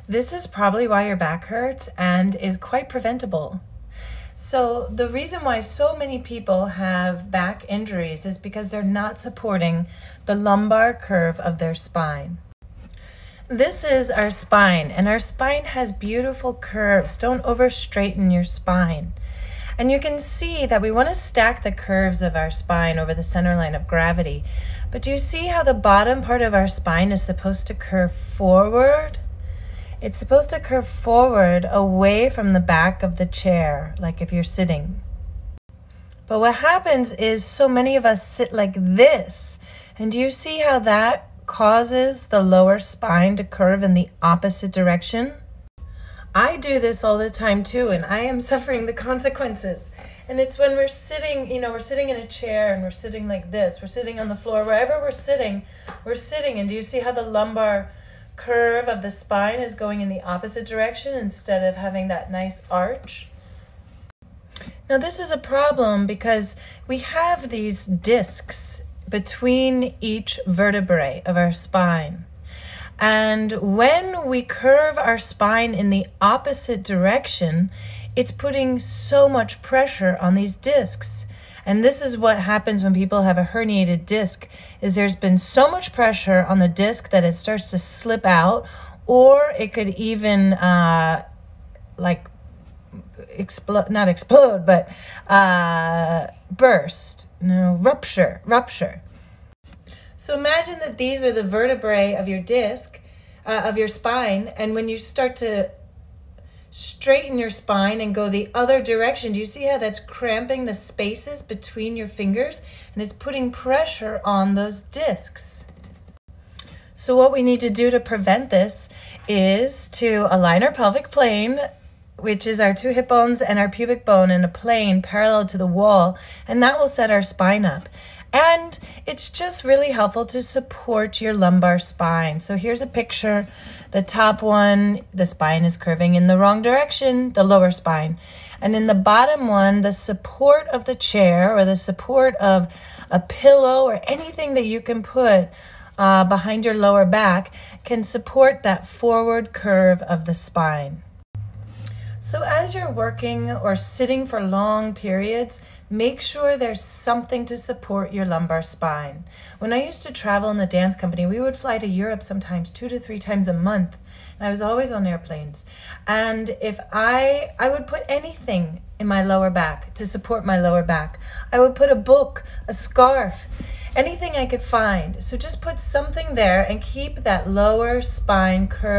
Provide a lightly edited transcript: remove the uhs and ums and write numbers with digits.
This is probably why your back hurts and is quite preventable. So the reason why so many people have back injuries is because they're not supporting the lumbar curve of their spine. This is our spine, and our spine has beautiful curves. Don't over straighten your spine. And you can see that we want to stack the curves of our spine over the center line of gravity. But do you see how the bottom part of our spine is supposed to curve forward? It's supposed to curve forward away from the back of the chair, like if you're sitting. But what happens is so many of us sit like this. And do you see how that causes the lower spine to curve in the opposite direction? I do this all the time too, and I am suffering the consequences. And it's when we're sitting, we're sitting in a chair and we're sitting like this. We're sitting on the floor, wherever we're sitting. And do you see how the lumbar curve of the spine is going in the opposite direction instead of having that nice arch? Now this is a problem because we have these discs between each vertebrae of our spine. And when we curve our spine in the opposite direction, it's putting so much pressure on these discs. And this is what happens when people have a herniated disc, is there's been so much pressure on the disc that it starts to slip out, or it could even rupture. So imagine that these are the vertebrae of your disc, of your spine, and when you start to straighten your spine and go the other direction, do you see how that's cramping the spaces between your fingers? And it's putting pressure on those discs. So what we need to do to prevent this is to align our pelvic plane, which is our two hip bones and our pubic bone in a plane parallel to the wall, and that will set our spine up. And it's just really helpful to support your lumbar spine. So here's a picture. The top one, the spine is curving in the wrong direction, the lower spine. And in the bottom one, the support of the chair or the support of a pillow or anything that you can put behind your lower back can support that forward curve of the spine. So as you're working or sitting for long periods, make sure there's something to support your lumbar spine. When I used to travel in the dance company, we would fly to Europe sometimes 2 to 3 times a month. And I was always on airplanes. And if I would put anything in my lower back to support my lower back. I would put a book, a scarf, anything I could find. So just put something there and keep that lower spine curve